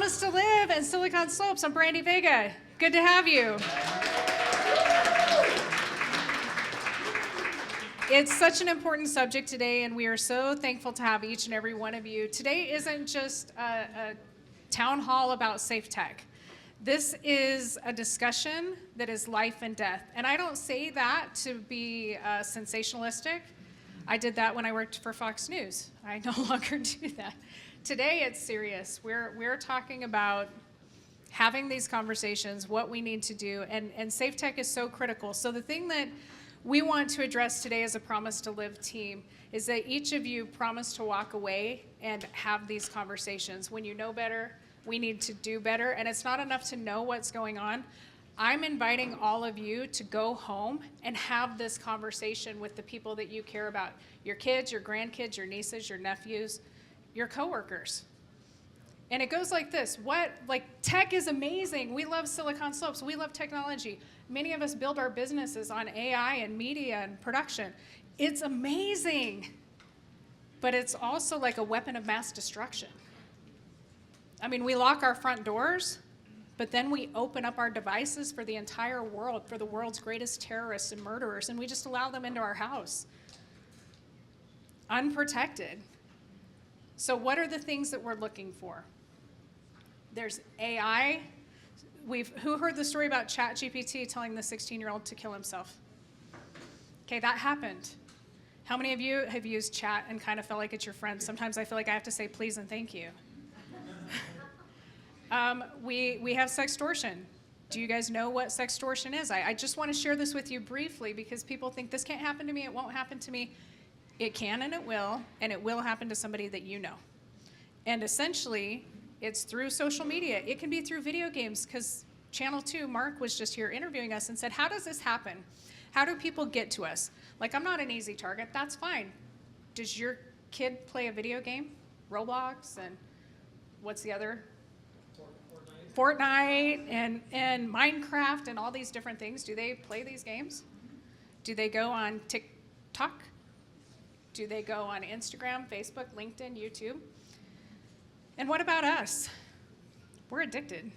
Promise to Live and Silicon Slopes. I'm Brandy Vega. Good to have you. It's such an important subject today, and we are so thankful to have each and every one of you. Today isn't just a town hall about safe tech. This is a discussion that is life and death. And I don't say that to be sensationalistic. I did that when I worked for Fox News. I no longer do that. Today it's serious. We're talking about having these conversations, what we need to do, and safe tech is so critical. So the thing that we want to address today as a Promise to Live team is that each of you promise to walk away and have these conversations. When you know better, we need to do better, and it's not enough to know what's going on. I'm inviting all of you to go home and have this conversation with the people that you care about, your kids, your grandkids, your nieces, your nephews, your coworkers. And it goes like this. Tech is amazing. We love Silicon Slopes. We love technology. Many of us build our businesses on AI and media and production. It's amazing. But it's also like a weapon of mass destruction. I mean, we lock our front doors, but then we open up our devices for the entire world, for the world's greatest terrorists and murderers, and we just allow them into our house, unprotected. So what are the things that we're looking for? There's AI. Who heard the story about ChatGPT telling the 16-year-old to kill himself? Okay, that happened. How many of you have used chat and kind of felt like it's your friend? Sometimes I feel like I have to say please and thank you. We have sextortion. Do you guys know what sextortion is? I just want to share this with you briefly because people think this can't happen to me, it won't happen to me. It can and it will happen to somebody that you know. And essentially, it's through social media. It can be through video games because Channel 2, Mark was just here interviewing us and said, how does this happen? How do people get to us? Like, I'm not an easy target, that's fine. Does your kid play a video game? Roblox and what's the other? Fortnite and Minecraft and all these different things. Do they play these games? Do they go on TikTok? Do they go on Instagram, Facebook, LinkedIn, YouTube? And what about us? We're addicted,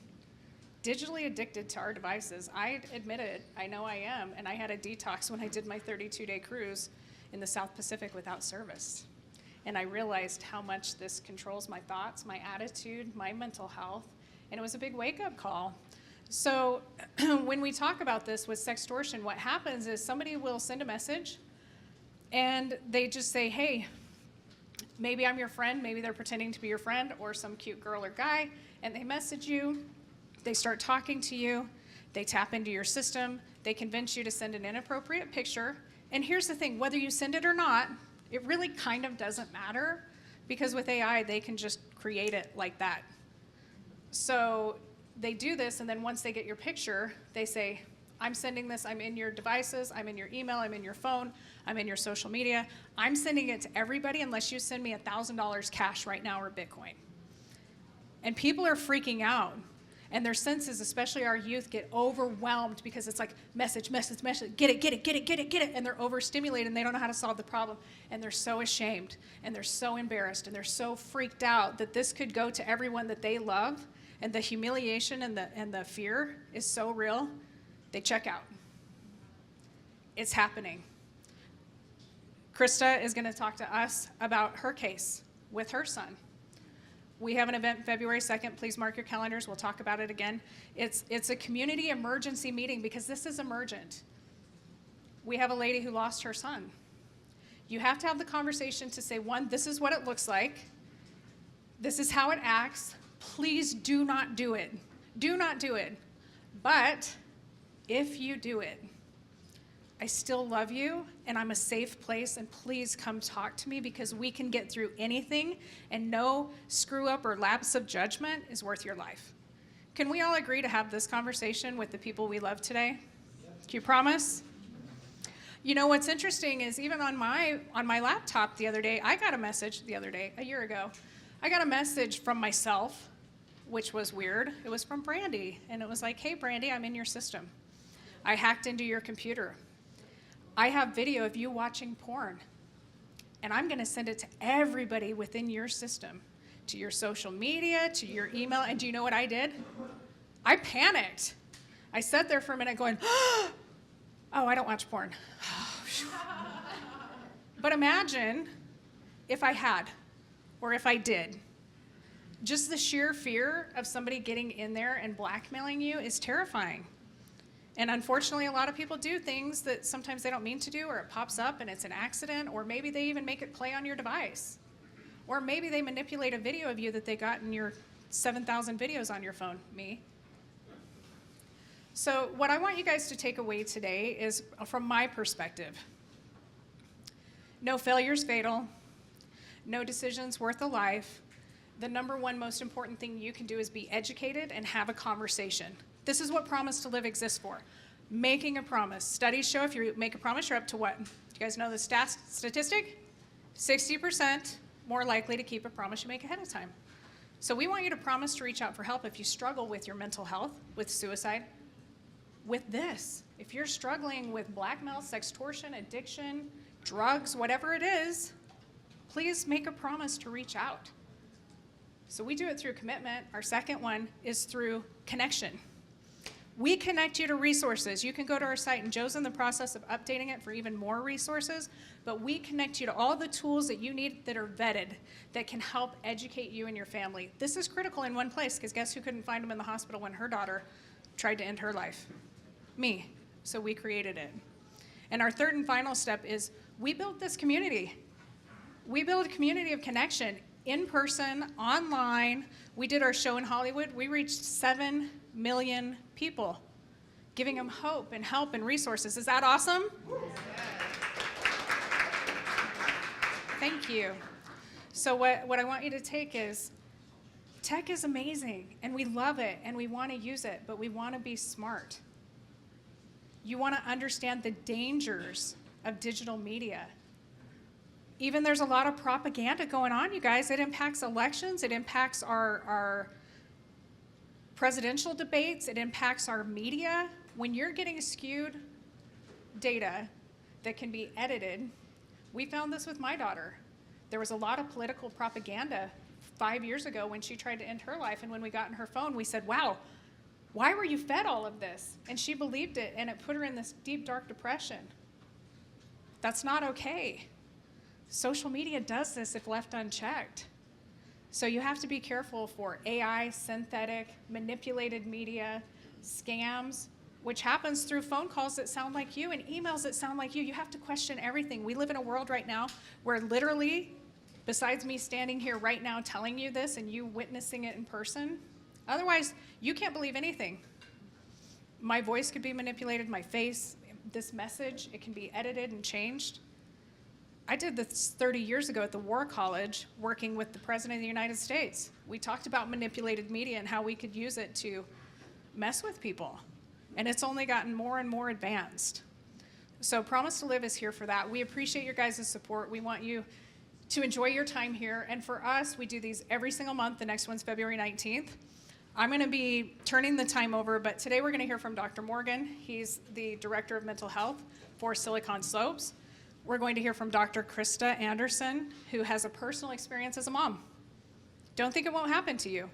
digitally addicted to our devices. I admit it, I know I am, and I had a detox when I did my 32-day cruise in the South Pacific without service. And I realized how much this controls my thoughts, my attitude, my mental health, and it was a big wake-up call. So when we talk about this with sextortion, what happens is somebody will send a message and they just say, hey, maybe I'm your friend, maybe they're pretending to be your friend or some cute girl or guy, and they message you, they start talking to you, they tap into your system, they convince you to send an inappropriate picture, and here's the thing, whether you send it or not, it really kind of doesn't matter because with AI, they can just create it like that. So they do this, and then once they get your picture, they say, I'm sending this, I'm in your devices, I'm in your email, I'm in your phone, I'm in your social media. I'm sending it to everybody unless you send me $1,000 cash right now or Bitcoin. And people are freaking out. And their senses, especially our youth, get overwhelmed because it's like message, message, message, get it, get it, get it, get it, get it. And they're overstimulated and they don't know how to solve the problem. And they're so ashamed and they're so embarrassed and they're so freaked out that this could go to everyone that they love. And the humiliation and the fear is so real, they check out. It's happening. Krista is going to talk to us about her case with her son. We have an event February 2nd. Please mark your calendars. We'll talk about it again. It's a community emergency meeting because this is emergent. We have a lady who lost her son. You have to have the conversation to say, one, this is what it looks like. This is how it acts. Please do not do it. Do not do it. But if you do it, I still love you and I'm a safe place and please come talk to me because we can get through anything and no screw up or lapse of judgment is worth your life. Can we all agree to have this conversation with the people we love today? Do you promise? You know, what's interesting is even on my laptop the other day, I got a message a year ago, I got a message from myself, which was weird. It was from Brandy, and it was like, hey, Brandy, I'm in your system. I hacked into your computer. I have video of you watching porn, and I'm going to send it to everybody within your system to your social media, to your email. And do you know what I did? I panicked. I sat there for a minute going, oh, I don't watch porn. But imagine if I had, or if I did. Just the sheer fear of somebody getting in there and blackmailing you is terrifying. And unfortunately, a lot of people do things that sometimes they don't mean to do, or it pops up and it's an accident, or maybe they even make it play on your device. Or maybe they manipulate a video of you that they got in your 7,000 videos on your phone, me. So what I want you guys to take away today is, from my perspective, no failure's fatal, no decision's worth a life. The number one most important thing you can do is be educated and have a conversation. This is what Promise to Live exists for. Making a promise. Studies show if you make a promise, you're up to what? Do you guys know the statistic? 60% more likely to keep a promise you make ahead of time. So we want you to promise to reach out for help if you struggle with your mental health, with suicide, with this. If you're struggling with blackmail, sextortion, addiction, drugs, whatever it is, please make a promise to reach out. So we do it through commitment. Our second one is through connection. We connect you to resources. You can go to our site, and Joe's in the process of updating it for even more resources, but we connect you to all the tools that you need that are vetted, that can help educate you and your family. This is critical in one place, because guess who couldn't find him in the hospital when her daughter tried to end her life? Me. So we created it. And our third and final step is we built this community. We built a community of connection, in person, online. We did our show in Hollywood. We reached 7 million people, giving them hope and help and resources. Is that awesome? Thank you. So what I want you to take is, tech is amazing, and we love it, and we want to use it, but we want to be smart. You want to understand the dangers of digital media. Even there's a lot of propaganda going on, you guys. It impacts elections. It impacts our presidential debates. It impacts our media. When you're getting skewed data that can be edited, we found this with my daughter. There was a lot of political propaganda 5 years ago when she tried to end her life, and when we got in her phone, we said, wow, why were you fed all of this? And she believed it, and it put her in this deep, dark depression. That's not okay. Social media does this if left unchecked. So you have to be careful for AI, synthetic, manipulated media, scams, which happens through phone calls that sound like you and emails that sound like you. You have to question everything. We live in a world right now where literally, besides me standing here right now telling you this and you witnessing it in person, otherwise you can't believe anything. My voice could be manipulated, my face, this message, it can be edited and changed. I did this 30 years ago at the War College, working with the President of the United States. We talked about manipulated media and how we could use it to mess with people. And it's only gotten more and more advanced. So Promise to Live is here for that. We appreciate your guys' support. We want you to enjoy your time here. And for us, we do these every single month. The next one's February 19th. I'm going to be turning the time over, but today we're going to hear from Dr. Morgan. He's the Director of Mental Health for Silicon Slopes. We're going to hear from Dr. Krista Anderson, who has a personal experience as a mom. Don't think it won't happen to you.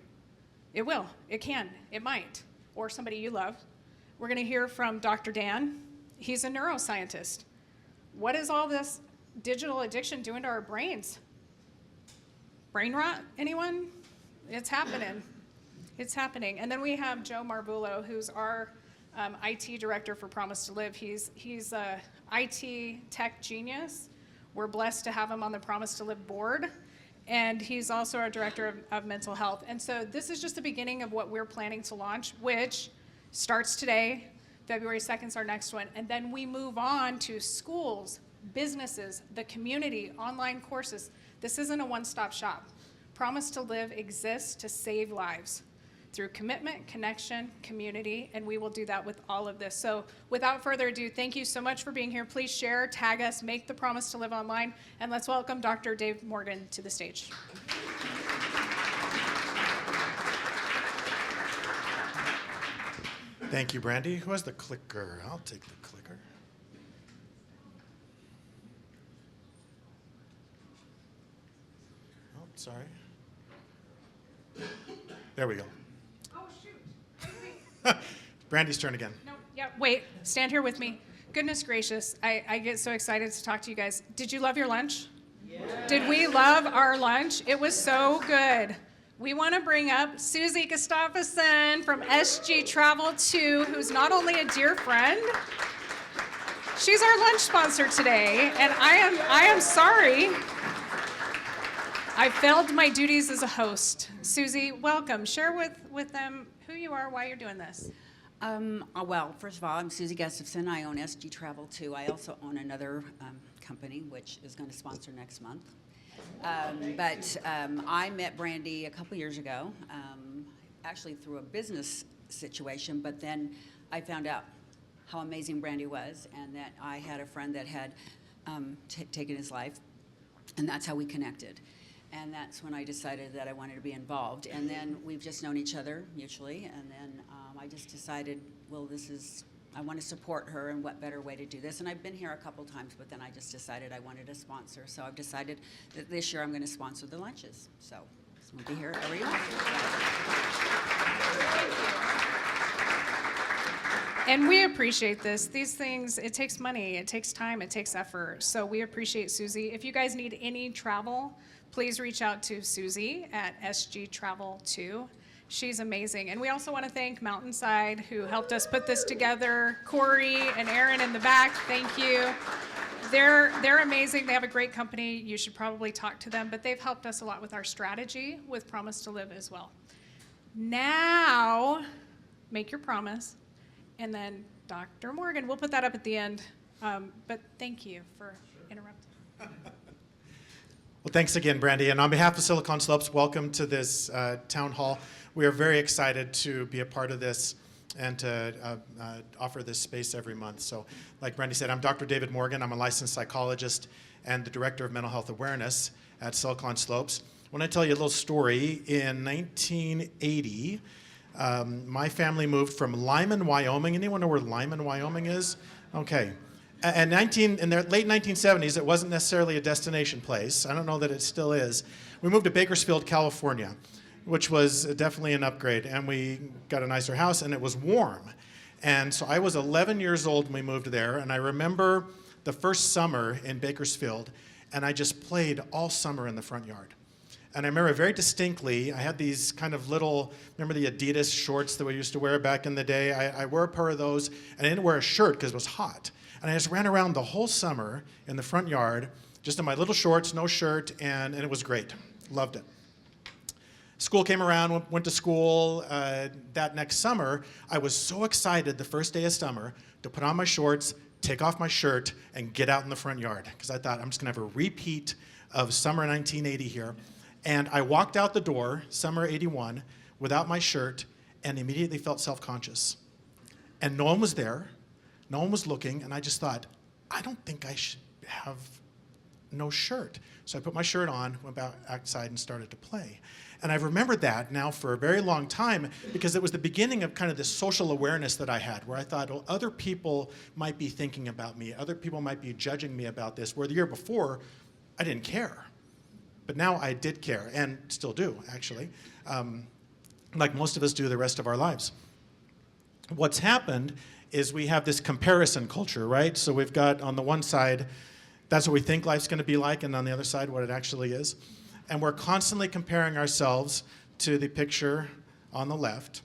It will. It can. It might. Or somebody you love. We're going to hear from Dr. Dan. He's a neuroscientist. What is all this digital addiction doing to our brains? Brain rot, anyone? It's happening. It's happening. And then we have Joe Marvullo, who's our IT director for Promise to Live. He's a IT tech genius. We're blessed to have him on the Promise to Live board. And he's also our director of mental health. And so this is just the beginning of what we're planning to launch, which starts today. February 2nd is our next one. And then we move on to schools, businesses, the community, online courses. This isn't a one-stop shop. Promise to Live exists to save lives through commitment, connection, community, and we will do that with all of this. So without further ado, thank you so much for being here. Please share, tag us, make the Promise to Live online, and let's welcome Dr. Dave Morgan to the stage. Thank you, Brandy. Who has the clicker? I'll take the clicker. Oh, sorry. There we go. Oh, shoot. Wait. Brandy's turn again. No, yeah, wait. Stand here with me. Goodness gracious. I get so excited to talk to you guys. Did you love your lunch? Yeah. Did we love our lunch? It was so good. We want to bring up Susie Gustafsson from SG Travel 2, who's not only a dear friend, she's our lunch sponsor today, and I am sorry. I failed my duties as a host. Susie, welcome. Share with them who you are, why you're doing this. Well, first of all, I'm Susie Gustafsson. I own SG Travel 2. I also own another company, which is going to sponsor next month. I met Brandy a couple years ago, actually through a business situation, but then I found out how amazing Brandy was, and that I had a friend that had taken his life, and that's how we connected. And that's when I decided that I wanted to be involved. And then we've just known each other mutually, and then I just decided, well, I want to support her, and what better way to do this? And I've been here a couple times, but then I just decided I wanted a sponsor. So I've decided that this year I'm going to sponsor the lunches. So we'll be here every year. And we appreciate this. These things, it takes money, it takes time, it takes effort. So we appreciate Susie. If you guys need any travel, please reach out to Susie at SG Travel 2. She's amazing. And we also want to thank Mountainside, who helped us put this together. Corey and Aaron in the back, thank you. They're amazing. They have a great company. You should probably talk to them, but they've helped us a lot with our strategy with Promise2Live as well. Now, make your promise. And then Dr. Morgan, we'll put that up at the end. But thank you for interrupting. Well, thanks again, Brandy. And on behalf of Silicon Slopes, welcome to this town hall. We are very excited to be a part of this and to offer this space every month. So like Brandy said, I'm Dr. David Morgan. I'm a licensed psychologist and the director of mental health awareness at Silicon Slopes. I want to tell you a little story. In 1980, my family moved from Lyman, Wyoming. Anyone know where Lyman, Wyoming is? Okay. And in the late 1970s, it wasn't necessarily a destination place. I don't know that it still is. We moved to Bakersfield, California, which was definitely an upgrade. And we got a nicer house, and it was warm. And so I was 11 years old when we moved there. And I remember the first summer in Bakersfield, and I just played all summer in the front yard. And I remember very distinctly, I had these kind of little, remember the Adidas shorts that we used to wear back in the day? I wore a pair of those, and I didn't wear a shirt because it was hot. And I just ran around the whole summer in the front yard, just in my little shorts, no shirt, and it was great. Loved it. School came around, went to school. That next summer, I was so excited the first day of summer to put on my shorts, take off my shirt, and get out in the front yard. Because I thought, I'm just going to have a repeat of summer 1980 here. And I walked out the door, summer 81, without my shirt, and immediately felt self-conscious. And no one was there. No one was looking, and I just thought, I don't think I should have no shirt. So I put my shirt on, went back outside, and started to play. And I've remembered that now for a very long time because it was the beginning of kind of this social awareness that I had, where I thought, well, other people might be thinking about me. Other people might be judging me about this, where the year before, I didn't care. But now I did care, and still do, actually, like most of us do the rest of our lives. What's happened is we have this comparison culture, right? So we've got on the one side, that's what we think life's going to be like, and on the other side, what it actually is. And we're constantly comparing ourselves to the picture on the left,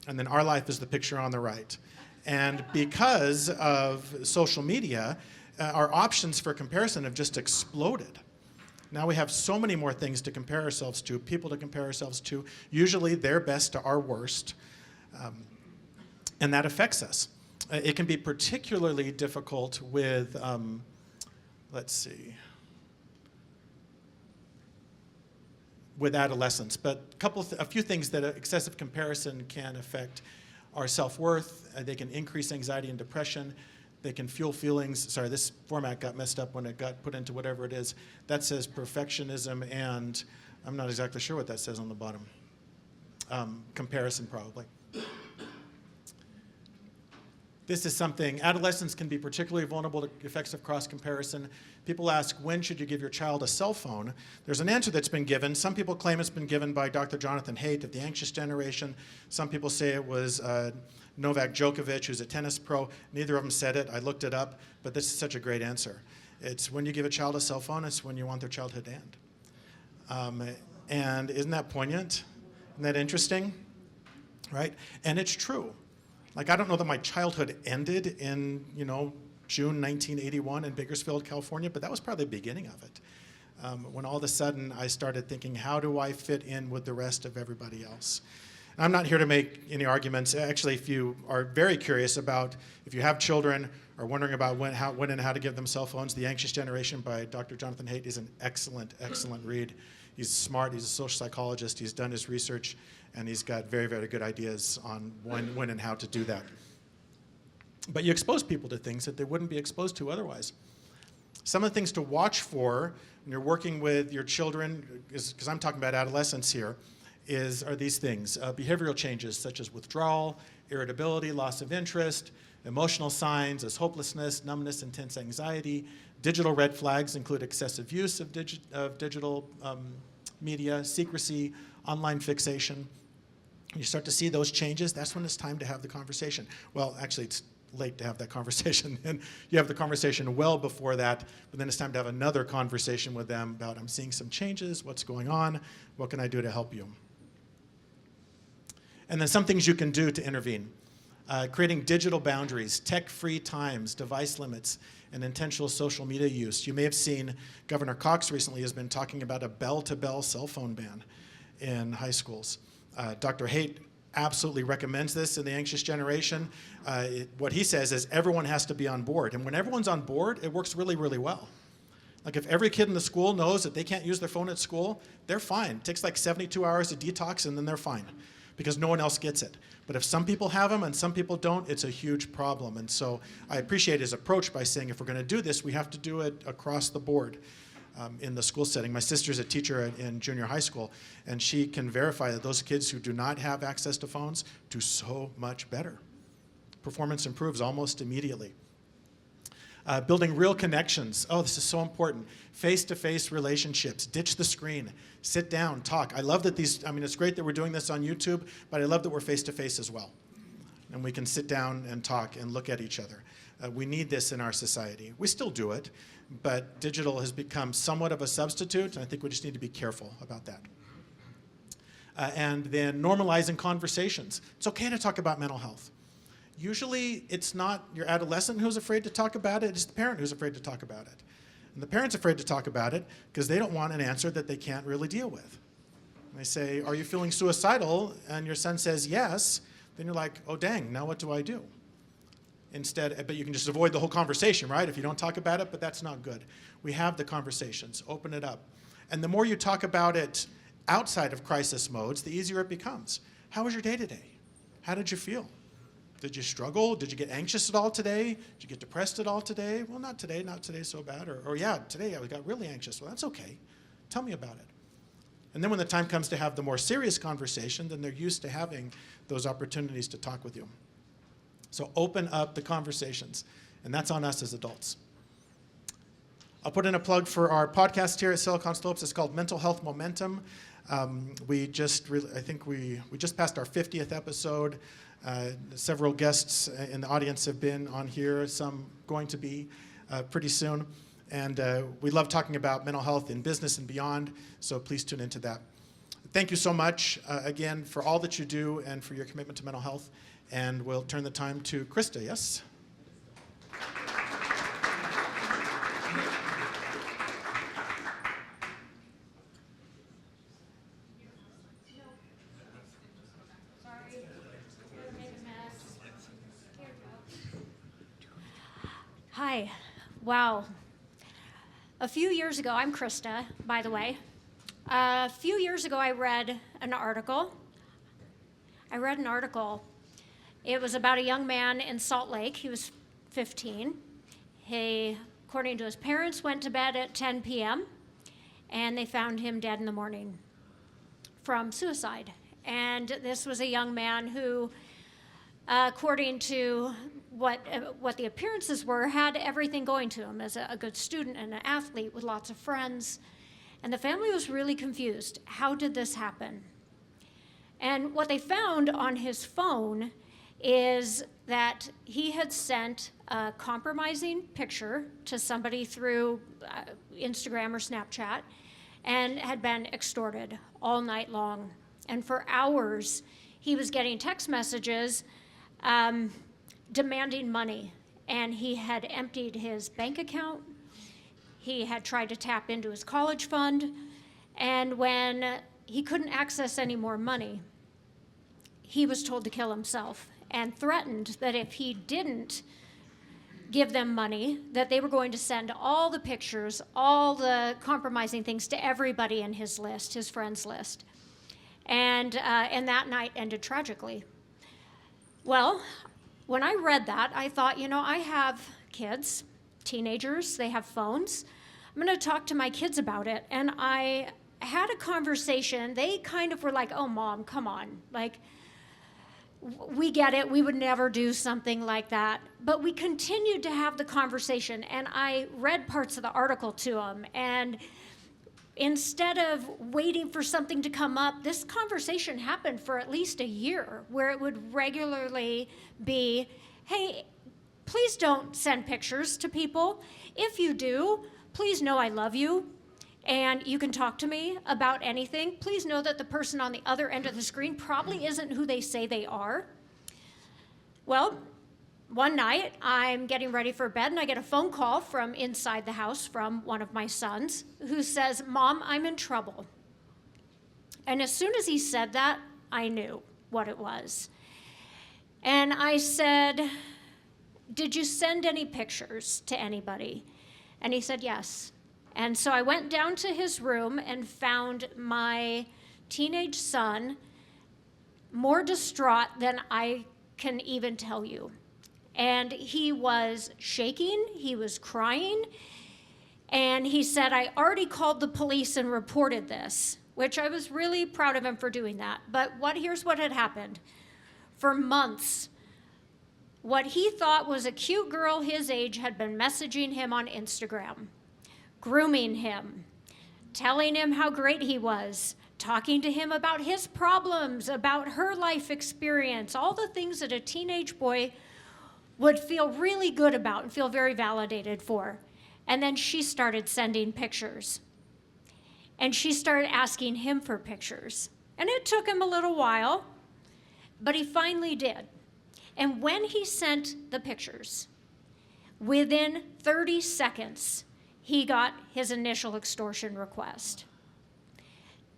and then our life is the picture on the right. And because of social media, our options for comparison have just exploded. Now we have so many more things to compare ourselves to, people to compare ourselves to, usually their best to our worst, and that affects us. It can be particularly difficult with, let's see, with adolescents, but a few things that excessive comparison can affect our self-worth. They can increase anxiety and depression. They can fuel feelings. Sorry, this format got messed up when it got put into whatever it is. That says perfectionism, and I'm not exactly sure what that says on the bottom. Comparison, probably. This is something, adolescents can be particularly vulnerable to effects of cross-comparison. People ask, when should you give your child a cell phone? There's an answer that's been given. Some people claim it's been given by Dr. Jonathan Haidt of the Anxious Generation. Some people say it was Novak Djokovic, who's a tennis pro. Neither of them said it. I looked it up, but this is such a great answer. It's when you give a child a cell phone, it's when you want their childhood to end. And isn't that poignant? Isn't that interesting? Right? And it's true. Like, I don't know that my childhood ended in, June 1981 in Bakersfield, California, but that was probably the beginning of it. When all of a sudden I started thinking, how do I fit in with the rest of everybody else? And I'm not here to make any arguments. Actually, if you are very curious about, if you have children or wondering about when and how to give them cell phones, The Anxious Generation by Dr. Jonathan Haidt is an excellent, excellent read. He's smart, he's a social psychologist, he's done his research, and he's got very, very good ideas on when and how to do that. But you expose people to things that they wouldn't be exposed to otherwise. Some of the things to watch for when you're working with your children, because I'm talking about adolescents here, are these things. Behavioral changes such as withdrawal, irritability, loss of interest, emotional signs as hopelessness, numbness, intense anxiety. Digital red flags include excessive use of digital media, secrecy, online fixation. When you start to see those changes, that's when it's time to have the conversation. Well, actually, it's late to have that conversation. And you have the conversation well before that, but then it's time to have another conversation with them about, I'm seeing some changes, what's going on, what can I do to help you? And then some things you can do to intervene. Creating digital boundaries, tech-free times, device limits, and intentional social media use. You may have seen Governor Cox recently has been talking about a bell-to-bell cell phone ban in high schools. Dr. Haidt absolutely recommends this in The Anxious Generation. What he says is everyone has to be on board. And when everyone's on board, it works really, really well. Like if every kid in the school knows that they can't use their phone at school, they're fine. It takes like 72 hours to detox and then they're fine because no one else gets it. But if some people have them and some people don't, it's a huge problem. And so I appreciate his approach by saying if we're going to do this, we have to do it across the board. In the school setting. My sister's a teacher in junior high school, and she can verify that those kids who do not have access to phones do so much better. Performance improves almost immediately. Building real connections. Oh, this is so important. Face-to-face relationships. Ditch the screen. Sit down, talk. I love that it's great that we're doing this on YouTube, but I love that we're face-to-face as well. And we can sit down and talk and look at each other. We need this in our society. We still do it, but digital has become somewhat of a substitute, and I think we just need to be careful about that. And then normalizing conversations. It's okay to talk about mental health. Usually it's not your adolescent who's afraid to talk about it, it's the parent who's afraid to talk about it. And the parent's afraid to talk about it because they don't want an answer that they can't really deal with. And they say, are you feeling suicidal? And your son says yes. Then you're like, oh dang, now what do I do? Instead, but you can just avoid the whole conversation, right? If you don't talk about it, but that's not good. We have the conversations, open it up. And the more you talk about it outside of crisis modes, the easier it becomes. How was your day today? How did you feel? Did you struggle? Did you get anxious at all today? Did you get depressed at all today? Well, not today so bad. Or yeah, today I got really anxious. Well, that's okay. Tell me about it. And then when the time comes to have the more serious conversation, then they're used to having those opportunities to talk with you. So open up the conversations, and that's on us as adults. I'll put in a plug for our podcast here at Silicon Slopes. It's called Mental Health Momentum. We just passed our 50th episode. Several guests in the audience have been on here, some going to be pretty soon. And we love talking about mental health in business and beyond, so please tune into that. Thank you so much, again, for all that you do and for your commitment to mental health. And we'll turn the time to Krista, yes? Hi. Wow. A few years ago, I'm Krista, by the way. A few years ago, I read an article. It was about a young man in Salt Lake. He was 15. He, according to his parents, went to bed at 10 p.m., and they found him dead in the morning from suicide. And this was a young man who, according to what the appearances were, had everything going to him as a good student and an athlete with lots of friends. And the family was really confused. How did this happen? And what they found on his phone is that he had sent a compromising picture to somebody through Instagram or Snapchat and had been extorted all night long. And for hours, he was getting text messages demanding money. And he had emptied his bank account. He had tried to tap into his college fund. And when he couldn't access any more money, he was told to kill himself and threatened that if he didn't give them money, that they were going to send all the pictures, all the compromising things to everybody in his list, his friends list. And that night ended tragically. Well, when I read that, I thought, I have kids, teenagers, they have phones. I'm going to talk to my kids about it. And I had a conversation. They kind of were like, oh, Mom, come on. Like, we get it. We would never do something like that. But we continued to have the conversation, and I read parts of the article to them. And instead of waiting for something to come up, this conversation happened for at least a year, where it would regularly be, hey, please don't send pictures to people. If you do, please know I love you. And you can talk to me about anything. Please know that the person on the other end of the screen probably isn't who they say they are. Well, one night I'm getting ready for bed and I get a phone call from inside the house from one of my sons who says, Mom, I'm in trouble. And as soon as he said that, I knew what it was. And I said, did you send any pictures to anybody? And he said, yes. And so I went down to his room and found my teenage son more distraught than I can even tell you. And he was shaking, he was crying, and he said, I already called the police and reported this, which I was really proud of him for doing that. But here's what had happened. For months, what he thought was a cute girl his age had been messaging him on Instagram, grooming him, telling him how great he was, talking to him about his problems, about her life experience, all the things that a teenage boy would feel really good about and feel very validated for. And then she started sending pictures. And she started asking him for pictures. And it took him a little while, but he finally did. And when he sent the pictures, within 30 seconds, he got his initial extortion request.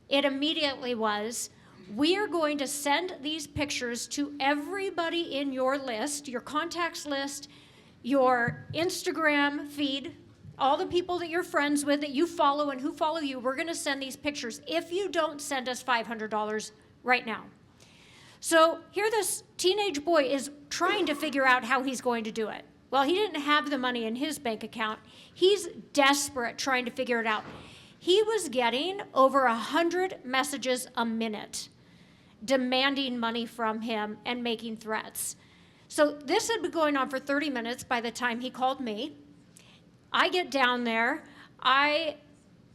It immediately was, we are going to send these pictures to everybody in your list, your contacts list, your Instagram feed, all the people that you're friends with, that you follow and who follow you. We're going to send these pictures if you don't send us $500 right now. So here this teenage boy is trying to figure out how he's going to do it. Well, he didn't have the money in his bank account. He's desperate trying to figure it out. He was getting over 100 messages a minute demanding money from him and making threats. So this had been going on for 30 minutes by the time he called me. I get down there, I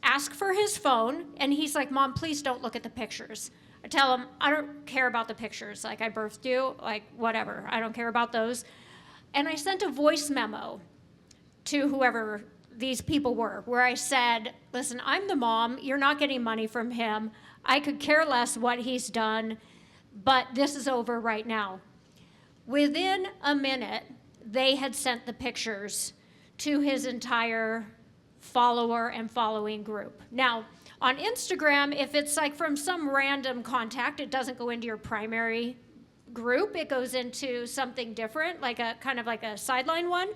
ask for his phone, and he's like, Mom, please don't look at the pictures. I tell him, I don't care about the pictures. Like, I birthed you, like, whatever. I don't care about those. And I sent a voice memo to whoever these people were, where I said, listen, I'm the mom. You're not getting money from him. I could care less what he's done, but this is over right now. Within a minute, they had sent the pictures to his entire follower and following group. Now, on Instagram, if it's like from some random contact, it doesn't go into your primary group. It goes into something different, like a kind of like a sideline one.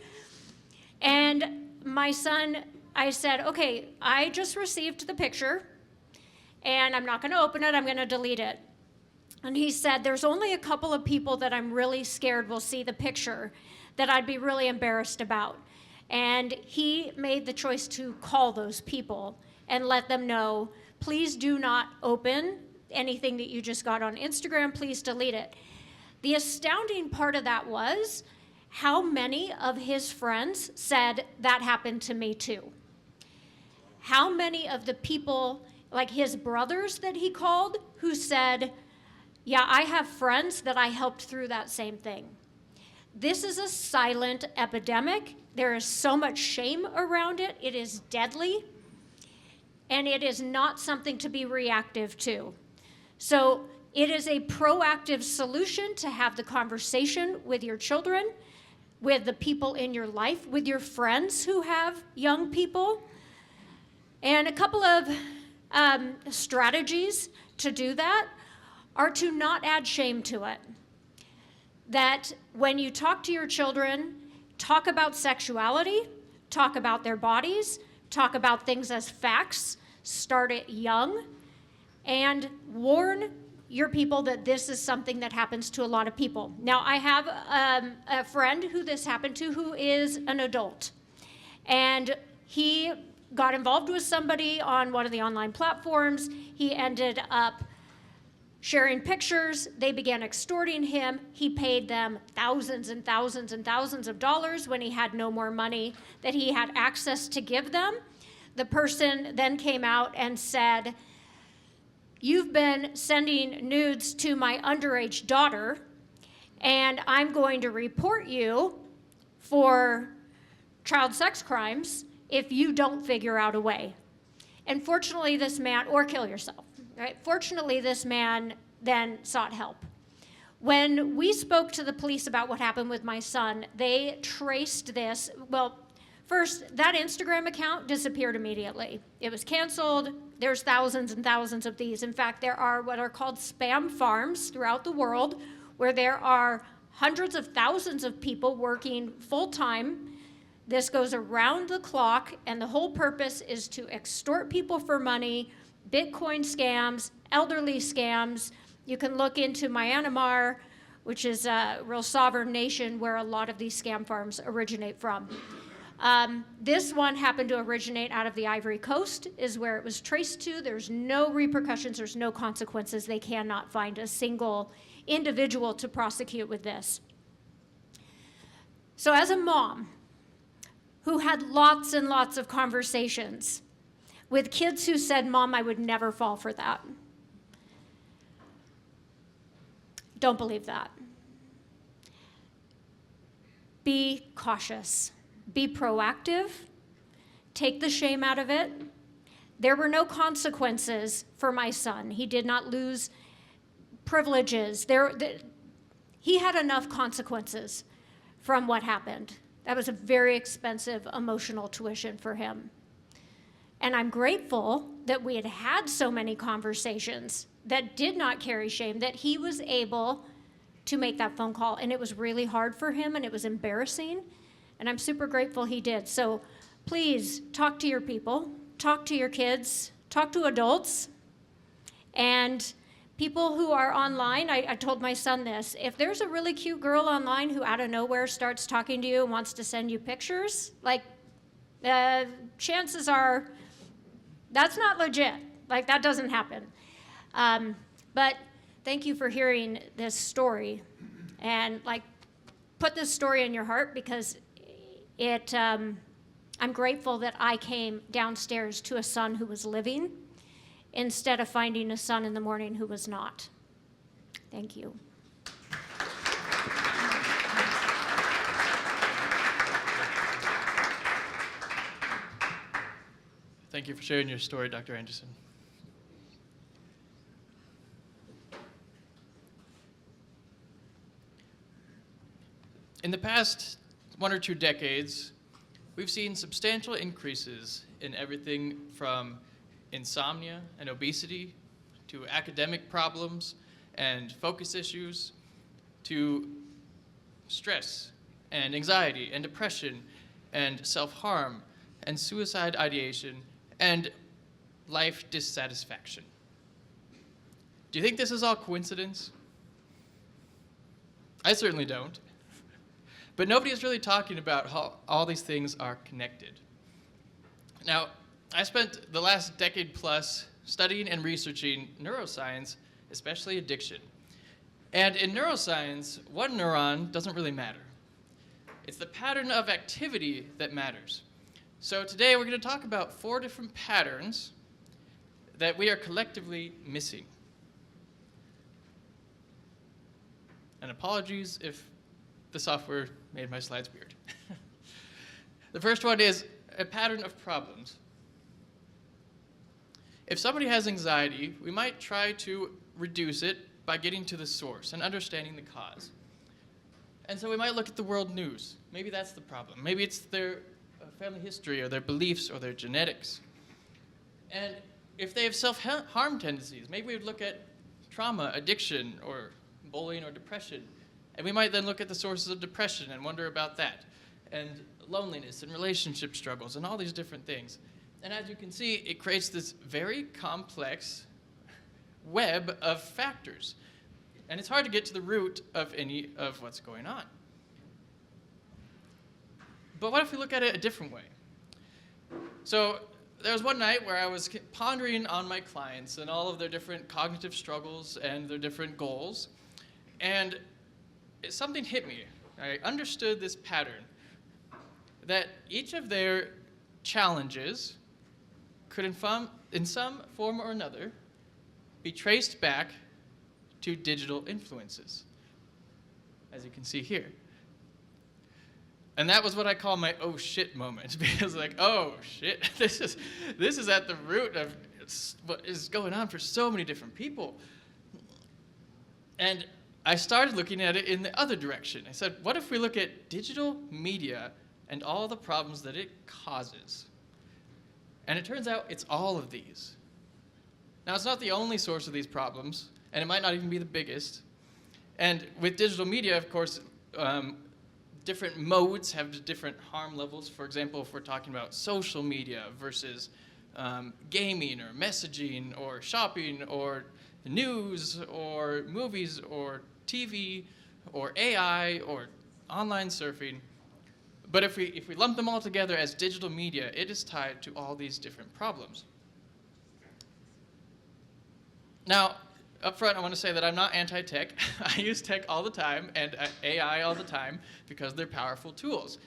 And my son, I said, okay, I just received the picture, and I'm not going to open it. I'm going to delete it. And he said, there's only a couple of people that I'm really scared will see the picture that I'd be really embarrassed about. And he made the choice to call those people and let them know, please do not open anything that you just got on Instagram. Please delete it. The astounding part of that was how many of his friends said, that happened to me too? How many of the people, like his brothers that he called, who said, yeah, I have friends that I helped through that same thing? This is a silent epidemic. There is so much shame around it. It is deadly. And it is not something to be reactive to. So it is a proactive solution to have the conversation with your children, with the people in your life, with your friends who have young people. And a couple of strategies to do that are to not add shame to it. That when you talk to your children, talk about sexuality, talk about their bodies, talk about things as facts, start it young, and warn your people that this is something that happens to a lot of people. Now, I have a friend who this happened to who is an adult, and he got involved with somebody on one of the online platforms. He ended up sharing pictures. They began extorting him. He paid them thousands and thousands and thousands of dollars when he had no more money that he had access to give them. The person then came out and said, you've been sending nudes to my underage daughter, and I'm going to report you for child sex crimes if you don't figure out a way. And fortunately, this man, or kill yourself, right? Fortunately, this man then sought help. When we spoke to the police about what happened with my son, they traced this. Well, first, that Instagram account disappeared immediately. It was canceled. There's thousands and thousands of these. In fact, there are what are called spam farms throughout the world where there are hundreds of thousands of people working full-time. This goes around the clock, and the whole purpose is to extort people for money, Bitcoin scams, elderly scams. You can look into Myanmar, which is a real sovereign nation where a lot of these scam farms originate from. This one happened to originate out of the Ivory Coast, is where it was traced to. There's no repercussions, there's no consequences. They cannot find a single individual to prosecute with this. So as a mom who had lots and lots of conversations with kids who said, Mom, I would never fall for that. Don't believe that. Be cautious. Be proactive. Take the shame out of it. There were no consequences for my son. He did not lose privileges. He had enough consequences from what happened. That was a very expensive emotional tuition for him. And I'm grateful that we had had so many conversations that did not carry shame, that he was able to make that phone call. And it was really hard for him, and it was embarrassing. And I'm super grateful he did. So please talk to your people, talk to your kids, talk to adults, and people who are online. I told my son this: if there's a really cute girl online who out of nowhere starts talking to you and wants to send you pictures, like, chances are that's not legit. Like, that doesn't happen. But thank you for hearing this story, and like, put this story in your heart, because I'm grateful that I came downstairs to a son who was living instead of finding a son in the morning who was not. Thank you. Thank you for sharing your story, Dr. Anderson. In the past 1 or 2 decades, we've seen substantial increases in everything from insomnia and obesity to academic problems and focus issues to stress and anxiety and depression and self-harm and suicide ideation and life dissatisfaction. Do you think this is all coincidence? I certainly don't. But nobody is really talking about how all these things are connected. Now, I spent the last decade plus studying and researching neuroscience, especially addiction. And in neuroscience, one neuron doesn't really matter. It's the pattern of activity that matters. So today we're going to talk about 4 different patterns that we are collectively missing. And apologies if the software made my slides weird. The first one is a pattern of problems. If somebody has anxiety, we might try to reduce it by getting to the source and understanding the cause. And so we might look at the world news. Maybe that's the problem. Maybe it's their family history or their beliefs or their genetics. And if they have self-harm tendencies, maybe we would look at trauma, addiction, or bullying or depression. And we might then look at the sources of depression and wonder about that, and loneliness and relationship struggles and all these different things. And as you can see, it creates this very complex web of factors. And it's hard to get to the root of any of what's going on. But what if we look at it a different way? So there was one night where I was pondering on my clients and all of their different cognitive struggles and their different goals. And something hit me. I understood this pattern, that each of their challenges could, in some form or another, be traced back to digital influences, as you can see here. And that was what I call my oh shit moment, because like, oh shit, this is at the root of what is going on for so many different people. And I started looking at it in the other direction. I said, what if we look at digital media and all the problems that it causes? And it turns out it's all of these. Now, it's not the only source of these problems, and it might not even be the biggest. And with digital media, of course, different modes have different harm levels. For example, if we're talking about social media versus gaming or messaging or shopping or news or movies or TV or AI or online surfing. But if we lump them all together as digital media, it is tied to all these different problems. Now, up front, I want to say that I'm not anti-tech. I use tech all the time and AI all the time because they're powerful tools.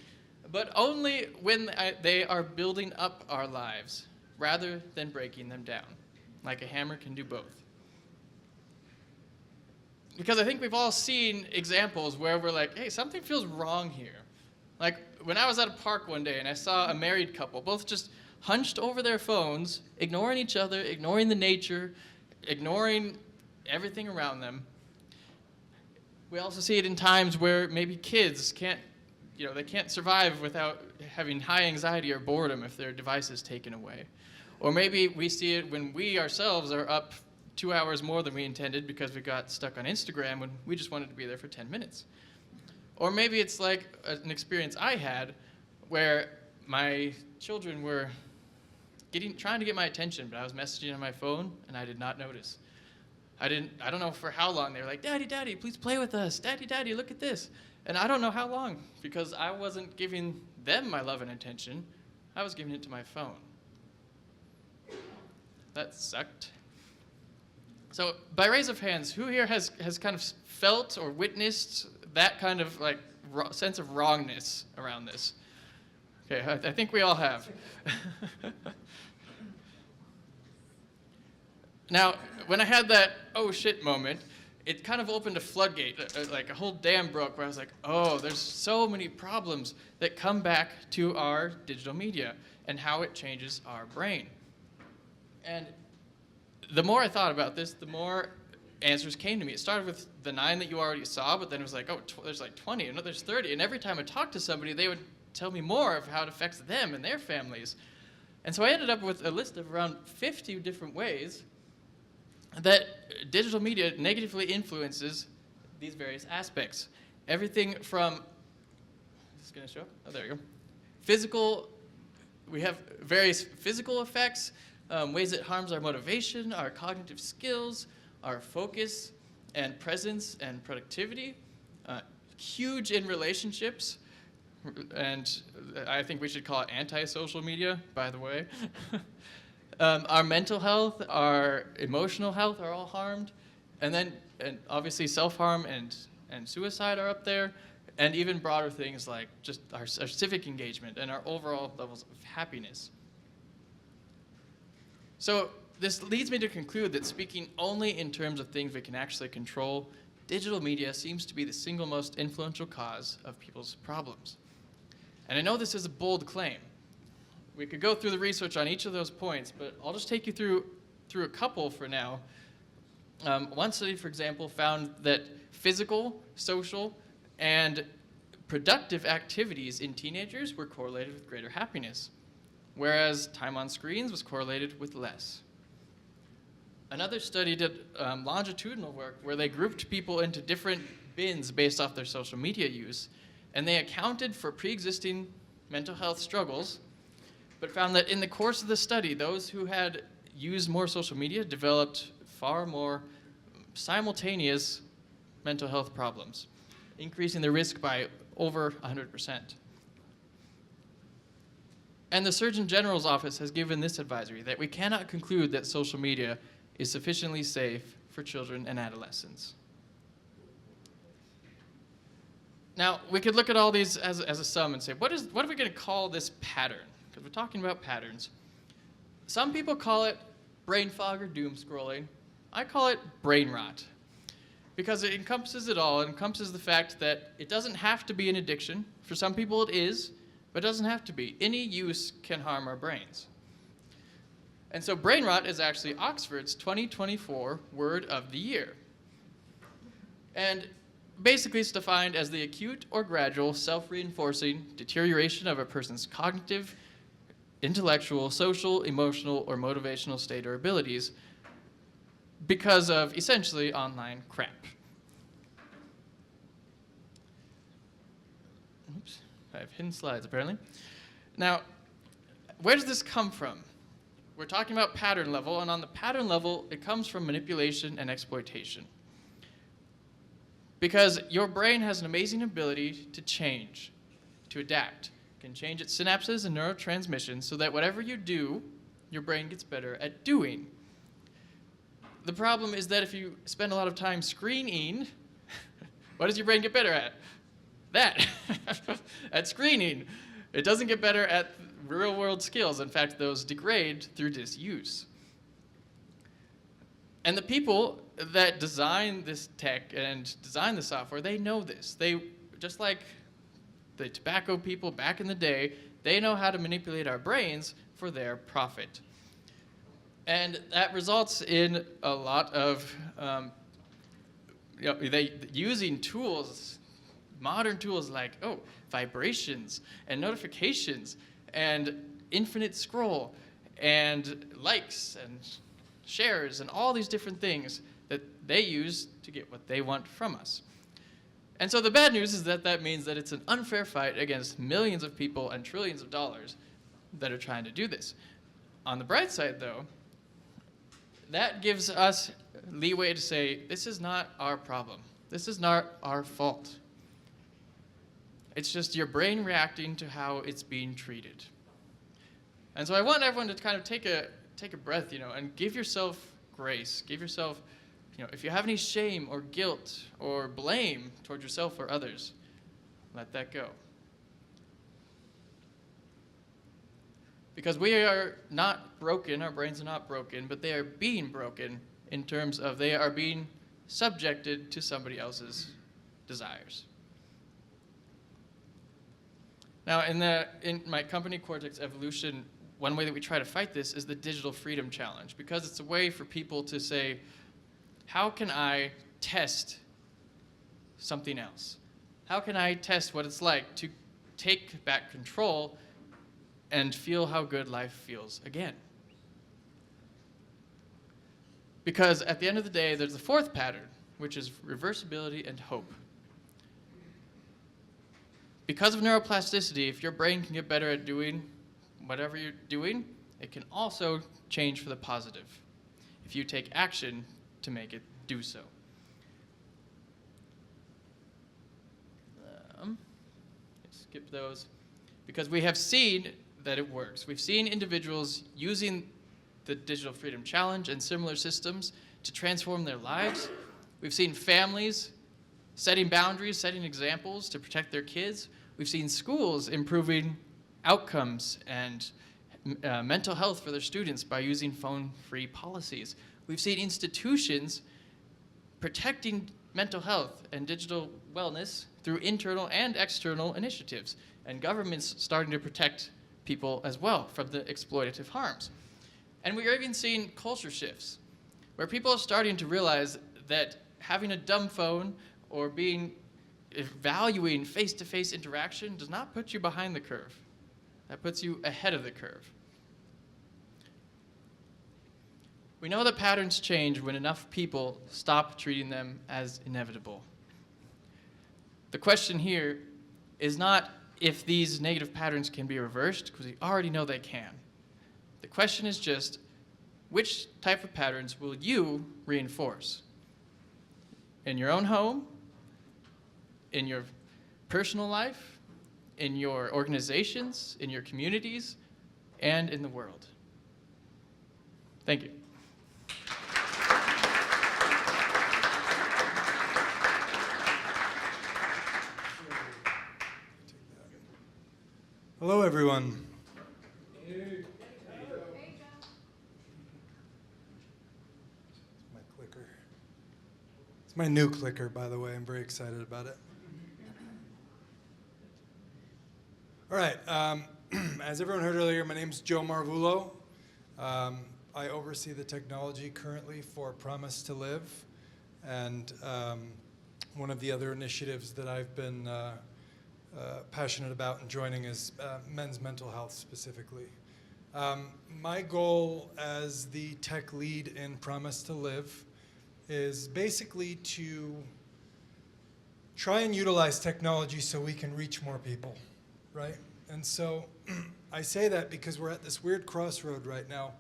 But only when they are building up our lives rather than breaking them down. Like a hammer can do both. Because I think we've all seen examples where we're like, hey, something feels wrong here. Like when I was at a park one day and I saw a married couple, both just hunched over their phones, ignoring each other, ignoring the nature, ignoring everything around them. We also see it in times where maybe kids they can't survive without having high anxiety or boredom if their device is taken away. Or maybe we see it when we ourselves are up 2 hours more than we intended because we got stuck on Instagram when we just wanted to be there for 10 minutes. Or maybe it's like an experience I had where my children were trying to get my attention, but I was messaging on my phone and I did not notice. I don't know for how long. They were like, Daddy, Daddy, please play with us. Daddy, Daddy, look at this. And I don't know how long because I wasn't giving them my love and attention. I was giving it to my phone. That sucked. So by raise of hands, who here has kind of felt or witnessed that kind of like sense of wrongness around this? Okay, I think we all have. Now, when I had that oh shit moment, it kind of opened a floodgate, like a whole dam broke where I was like, oh, there's so many problems that come back to our digital media and how it changes our brain. And the more I thought about this, the more answers came to me. It started with the 9 that you already saw, but then it was like, oh, there's like 20, and there's 30. And every time I talked to somebody, they would tell me more of how it affects them and their families. And so I ended up with a list of around 50 different ways that digital media negatively influences these various aspects. Everything from, is this going to show up? Oh, there you go. We have various physical effects, ways it harms our motivation, our cognitive skills, our focus and presence and productivity. Huge in relationships, and I think we should call it anti-social media, by the way. Our mental health, our emotional health are all harmed. And then obviously self-harm and suicide are up there. and even broader things like just our civic engagement and our overall levels of happiness. So this leads me to conclude that speaking only in terms of things we can actually control, digital media seems to be the single most influential cause of people's problems. And I know this is a bold claim. We could go through the research on each of those points, but I'll just take you through a couple for now. One study, for example, found that physical, social, and productive activities in teenagers were correlated with greater happiness, whereas time on screens was correlated with less. Another study did longitudinal work where they grouped people into different bins based off their social media use, and they accounted for pre-existing mental health struggles, but found that in the course of the study, those who had used more social media developed far more simultaneous mental health problems, increasing the risk by over 100%. And the Surgeon General's office has given this advisory that we cannot conclude that social media is sufficiently safe for children and adolescents. Now, we could look at all these as a sum and say, what are we going to call this pattern? Because we're talking about patterns. Some people call it brain fog or doom scrolling. I call it brain rot, because it encompasses it all. It encompasses the fact that it doesn't have to be an addiction. For some people it is, but it doesn't have to be. Any use can harm our brains. And so brain rot is actually Oxford's 2024 word of the year. And basically it's defined as the acute or gradual self-reinforcing deterioration of a person's cognitive, intellectual, social, emotional, or motivational state or abilities because of essentially online crap. Oops, I have hidden slides apparently. Now, where does this come from? We're talking about pattern level, and on the pattern level, it comes from manipulation and exploitation. Because your brain has an amazing ability to change, to adapt. It can change its synapses and neurotransmission so that whatever you do, your brain gets better at doing. The problem is that if you spend a lot of time screening, what does your brain get better at? That, at screening. It doesn't get better at real-world skills. In fact, those degrade through disuse. And the people that design this tech and design the software, they know this. They, just like the tobacco people back in the day, they know how to manipulate our brains for their profit. And that results in a lot of using tools, modern tools like vibrations and notifications and infinite scroll and likes and shares and all these different things that they use to get what they want from us. And so the bad news is that that means that it's an unfair fight against millions of people and trillions of dollars that are trying to do this. On the bright side, though, that gives us leeway to say, this is not our problem. This is not our fault. It's just your brain reacting to how it's being treated. And so I want everyone to kind of take a breath, and give yourself grace. Give yourself, if you have any shame or guilt or blame toward yourself or others, let that go. Because we are not broken, our brains are not broken, but they are being broken in terms of they are being subjected to somebody else's desires. Now, in my company, Cortex Evolution, one way that we try to fight this is the Digital Freedom Challenge, because it's a way for people to say, how can I test something else? How can I test what it's like to take back control and feel how good life feels again? Because at the end of the day, there's the fourth pattern, which is reversibility and hope. Because of neuroplasticity, if your brain can get better at doing whatever you're doing, it can also change for the positive if you take action to make it do so. Skip those. Because we have seen that it works. We've seen individuals using the Digital Freedom Challenge and similar systems to transform their lives. We've seen families setting boundaries, setting examples to protect their kids. We've seen schools improving outcomes and mental health for their students by using phone-free policies. We've seen institutions protecting mental health and digital wellness through internal and external initiatives, and governments starting to protect people as well from the exploitative harms. And we are even seeing culture shifts, where people are starting to realize that having a dumb phone or valuing face-to-face interaction does not put you behind the curve. That puts you ahead of the curve. We know that patterns change when enough people stop treating them as inevitable. The question here is not if these negative patterns can be reversed, because we already know they can. The question is just, which type of patterns will you reinforce? In your own home, in your personal life, in your organizations, in your communities, and in the world. Thank you. Hello, everyone. My clicker. It's my new clicker, by the way. I'm very excited about it. All right. As everyone heard earlier, my name is Joe Marvulo. I oversee the technology currently for Promise2Live, and one of the other initiatives that I've been passionate about and joining is men's mental health specifically. My goal as the tech lead in Promise2Live is basically to try and utilize technology so we can reach more people, right? And so I say that because we're at this weird crossroad right now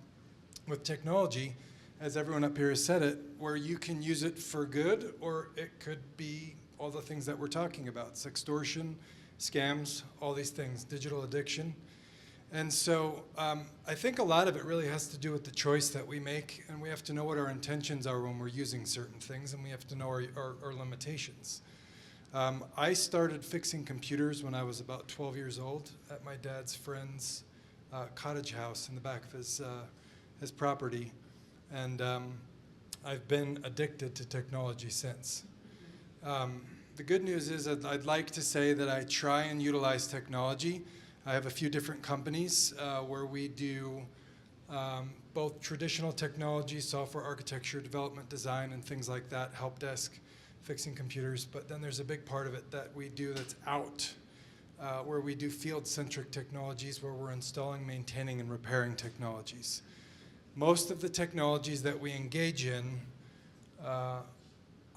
with technology, as everyone up here has said it, where you can use it for good or it could be all the things that we're talking about, sextortion, scams, all these things, digital addiction. And so I think a lot of it really has to do with the choice that we make, and we have to know what our intentions are when we're using certain things, and we have to know our limitations. I started fixing computers when I was about 12 years old at my dad's friend's cottage house in the back of his property, and I've been addicted to technology since. The good news is that I'd like to say that I try and utilize technology. I have a few different companies where we do both traditional technology, software architecture, development, design, and things like that, help desk, fixing computers. But then there's a big part of it that we do that's out, where we do field-centric technologies, where we're installing, maintaining, and repairing technologies. Most of the technologies that we engage in,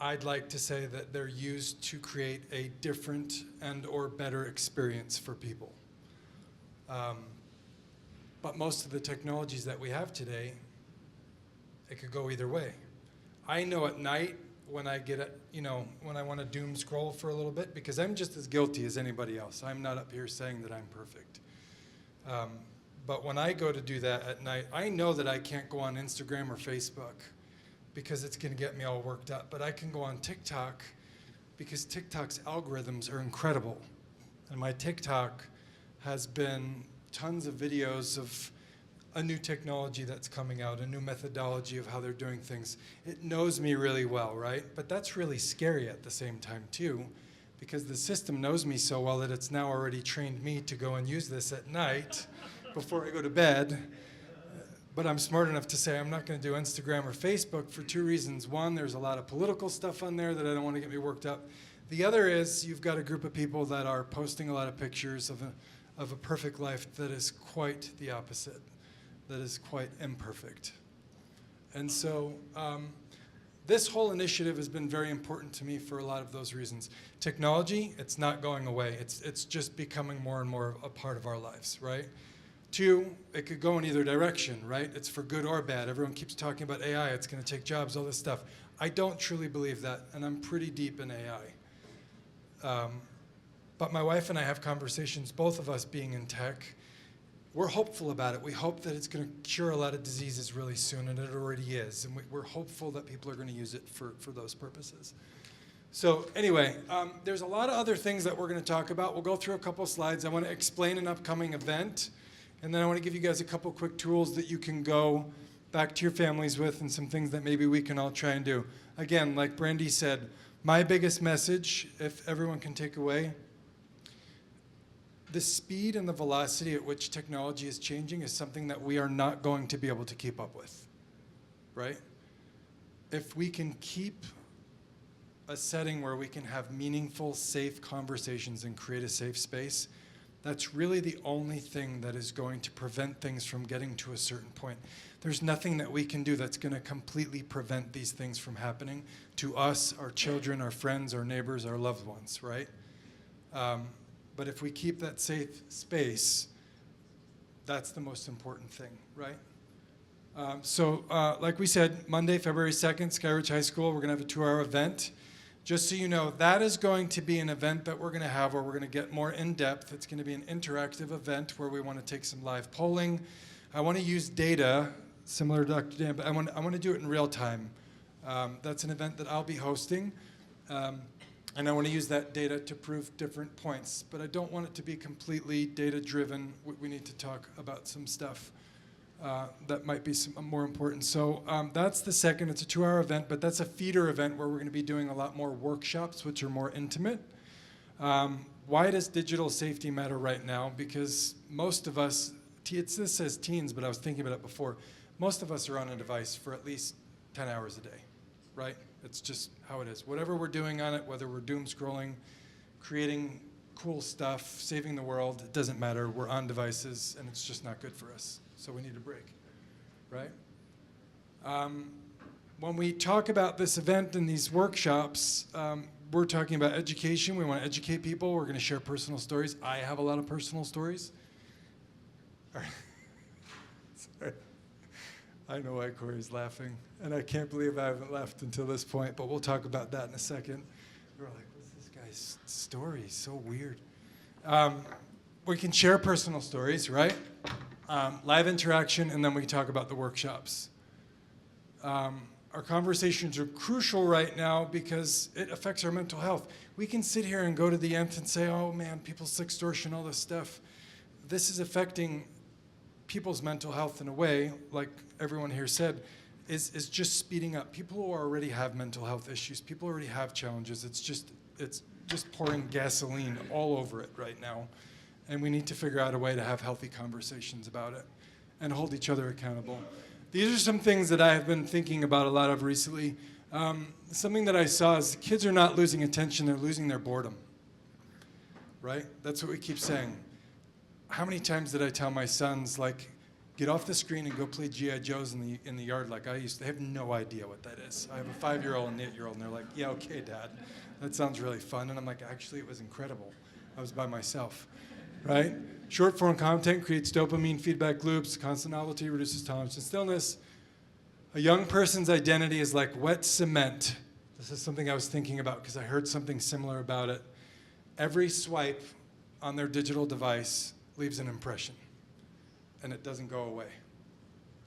I'd like to say that they're used to create a different and or better experience for people. But most of the technologies that we have today, it could go either way. I know at night when I get, when I want to doom scroll for a little bit, because I'm just as guilty as anybody else. I'm not up here saying that I'm perfect. But when I go to do that at night, I know that I can't go on Instagram or Facebook because it's going to get me all worked up. But I can go on TikTok because TikTok's algorithms are incredible. And my TikTok has been tons of videos of a new technology that's coming out, a new methodology of how they're doing things. It knows me really well, right? But that's really scary at the same time too, because the system knows me so well that it's now already trained me to go and use this at night before I go to bed. But I'm smart enough to say I'm not going to do Instagram or Facebook for two reasons. One, there's a lot of political stuff on there that I don't want to get me worked up. The other is you've got a group of people that are posting a lot of pictures of a perfect life that is quite the opposite, that is quite imperfect. And so this whole initiative has been very important to me for a lot of those reasons. Technology, it's not going away. It's just becoming more and more a part of our lives, right? Two, it could go in either direction, right? It's for good or bad. Everyone keeps talking about AI, it's going to take jobs, all this stuff. I don't truly believe that, and I'm pretty deep in AI. But my wife and I have conversations, both of us being in tech. We're hopeful about it. We hope that it's going to cure a lot of diseases really soon, and it already is. And we're hopeful that people are going to use it for those purposes. So anyway, there's a lot of other things that we're going to talk about. We'll go through a couple slides. I want to explain an upcoming event, and then I want to give you guys a couple quick tools that you can go back to your families with and some things that maybe we can all try and do. Again, like Brandy said, my biggest message, if everyone can take away, the speed and the velocity at which technology is changing is something that we are not going to be able to keep up with, right? If we can keep a setting where we can have meaningful, safe conversations and create a safe space, that's really the only thing that is going to prevent things from getting to a certain point. There's nothing that we can do that's going to completely prevent these things from happening to us, our children, our friends, our neighbors, our loved ones, right? But if we keep that safe space, that's the most important thing, right? Like we said, Monday, February 2nd, Skyridge High School, we're going to have a 2-hour event. Just so you know, that is going to be an event that we're going to have where we're going to get more in-depth. It's going to be an interactive event where we want to take some live polling. I want to use data, similar to Dr. Dan, but I want to do it in real time. That's an event that I'll be hosting. And I want to use that data to prove different points. But I don't want it to be completely data-driven. We need to talk about some stuff that might be more important. So that's the second. It's a 2-hour event, but that's a feeder event where we're going to be doing a lot more workshops, which are more intimate. Why does digital safety matter right now? Because most of us, this says teens, but I was thinking about it before. Most of us are on a device for at least 10 hours a day, right? It's just how it is. Whatever we're doing on it, whether we're doom scrolling, creating cool stuff, saving the world, it doesn't matter. We're on devices, and it's just not good for us. So we need a break, right? When we talk about this event and these workshops, we're talking about education. We want to educate people. We're going to share personal stories. I have a lot of personal stories. Sorry. I know why Corey's laughing, and I can't believe I haven't laughed until this point, but we'll talk about that in a second. We're like, what's this guy's story? He's so weird. We can share personal stories, right? Live interaction, and then we can talk about the workshops. Our conversations are crucial right now because it affects our mental health. We can sit here and go to the nth and say, oh man, people's sextortion, all this stuff. This is affecting people's mental health in a way, like everyone here said, is just speeding up. People who already have mental health issues, people already have challenges. It's just pouring gasoline all over it right now. And we need to figure out a way to have healthy conversations about it and hold each other accountable. These are some things that I have been thinking about a lot of recently. Something that I saw is kids are not losing attention, they're losing their boredom, right? That's what we keep saying. How many times did I tell my sons, like, get off the screen and go play G.I. Joes in the yard like I used to? They have no idea what that is. I have a 5-year-old and an 8-year-old, and they're like, yeah, okay, Dad. That sounds really fun. And I'm like, actually, it was incredible. I was by myself, right? Short form content creates dopamine feedback loops. Constant novelty reduces tolerance and stillness. A young person's identity is like wet cement. This is something I was thinking about because I heard something similar about it. Every swipe on their digital device leaves an impression, and it doesn't go away,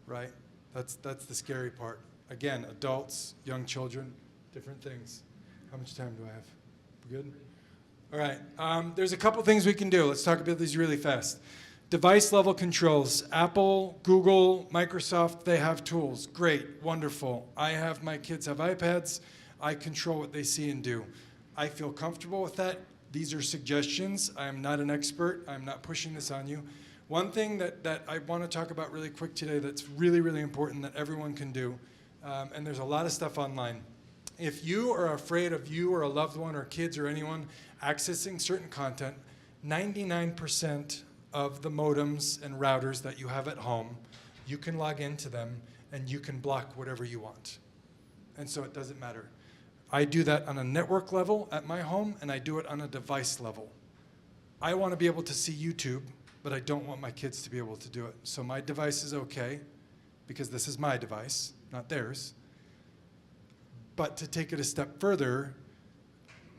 right? That's the scary part. Again, adults, young children, different things. How much time do I have? We good? All right, there's a couple things we can do. Let's talk about these really fast. Device level controls. Apple, Google, Microsoft, they have tools. Great, wonderful. My kids have iPads. I control what they see and do. I feel comfortable with that. These are suggestions. I am not an expert. I'm not pushing this on you. One thing that I want to talk about really quick today that's really, really important that everyone can do, and there's a lot of stuff online. If you are afraid of you or a loved one or kids or anyone accessing certain content, 99% of the modems and routers that you have at home, you can log into them and you can block whatever you want. And so it doesn't matter. I do that on a network level at my home, and I do it on a device level. I want to be able to see YouTube, but I don't want my kids to be able to do it. So my device is okay, because this is my device, not theirs. But to take it a step further,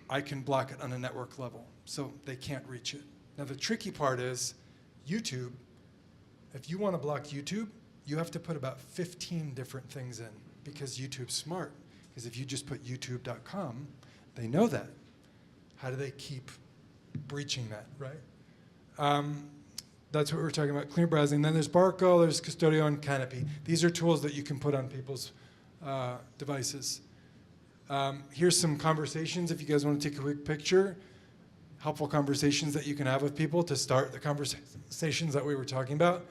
I can block it on a network level, so they can't reach it. Now the tricky part is YouTube. If you want to block YouTube, you have to put about 15 different things in, because YouTube's smart. Because if you just put youtube.com, They know that. How do they keep breaching that, right? That's what we're talking about, clear browsing. Then there's Barco, there's Custodio, and Canopy. These are tools that you can put on people's devices. Here's some conversations if you guys want to take a quick picture. Helpful conversations that you can have with people to start the conversations that we were talking about.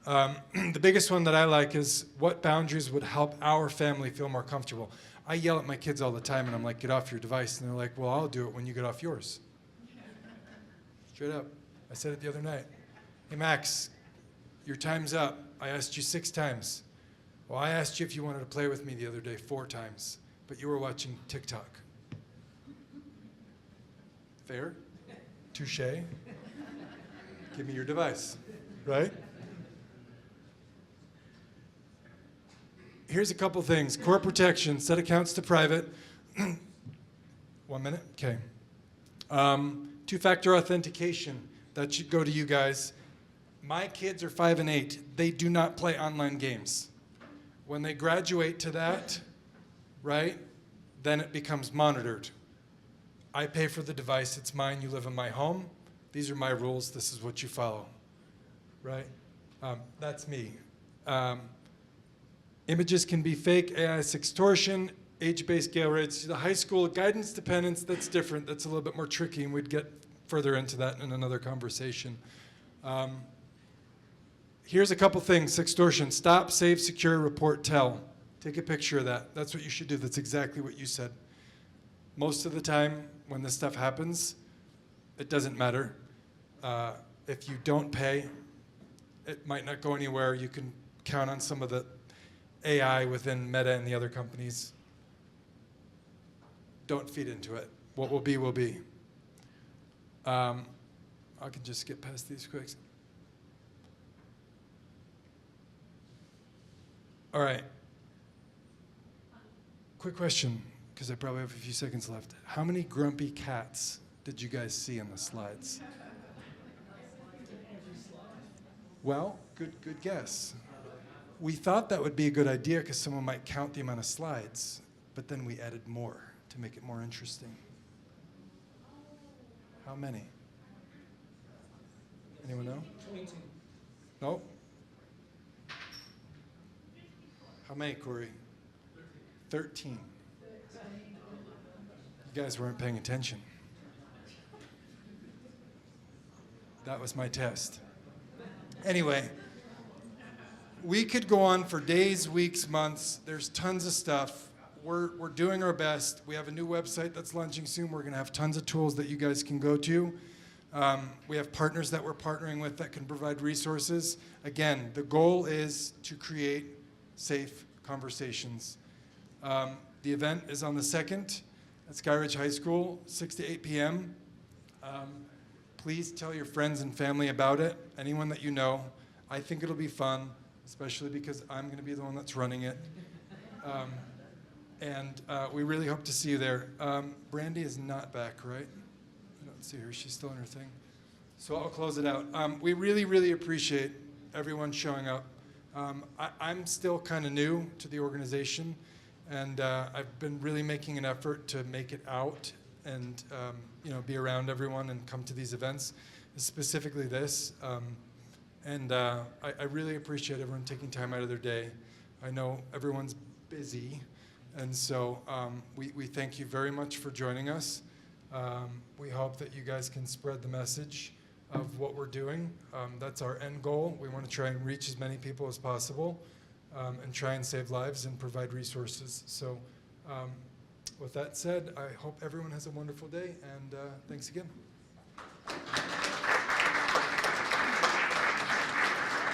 The biggest one that I like is what boundaries would help our family feel more comfortable. I yell at my kids all the time and I'm like, get off your device. And they're like, well, I'll do it when you get off yours. Straight up. I said it the other night. Hey, Max, your time's up. I asked you 6 times. Well, I asked you if you wanted to play with me the other day 4 times, but you were watching TikTok. Fair? Touché? Give me your device, right? Here's a couple things. Core protection, set accounts to private. 1 minute, okay. 2-factor authentication, that should go to you guys. My kids are 5 and 8. They do not play online games. When they graduate to that, right, then it becomes monitored. I pay for the device, it's mine, you live in my home. These are my rules, this is what you follow, right? That's me. Images can be fake, AI sextortion, age-based gale rates. The high school guidance dependence, that's different, that's a little bit more tricky, and we'd get further into that in another conversation. Here's a couple things, sextortion, stop, save, secure, report, tell. Take a picture of that. That's what you should do. That's exactly what you said. Most of the time when this stuff happens, it doesn't matter. If you don't pay, it might not go anywhere. You can count on some of the AI within Meta and the other companies. Don't feed into it. What will be, will be. I can just skip past these quick. All right. Quick question, because I probably have a few seconds left. How many grumpy cats did you guys see in the slides? Well, good guess. We thought that would be a good idea because someone might count the amount of slides, but then we added more to make it more interesting. How many? Anyone know? 22. No? How many, Corey? 13. You guys weren't paying attention. That was my test. Anyway, we could go on for days, weeks, months. There's tons of stuff. We're doing our best. We have a new website that's launching soon. We're going to have tons of tools that you guys can go to. We have partners that we're partnering with that can provide resources. Again, the goal is to create safe conversations. The event is on the 2nd at Skyridge High School, 6 to 8 p.m. Please tell your friends and family about it, anyone that you know. I think it'll be fun, especially because I'm going to be the one that's running it. And we really hope to see you there. Brandy is not back, right? I don't see her. She's still in her thing. So I'll close it out. We really, really appreciate everyone showing up. I'm still kind of new to the organization, and I've been really making an effort to make it out and be around everyone and come to these events, specifically this. I really appreciate everyone taking time out of their day. I know everyone's busy, and so we thank you very much for joining us. We hope that you guys can spread the message of what we're doing. That's our end goal. We want to try and reach as many people as possible and try and save lives and provide resources. So with that said, I hope everyone has a wonderful day, and thanks again.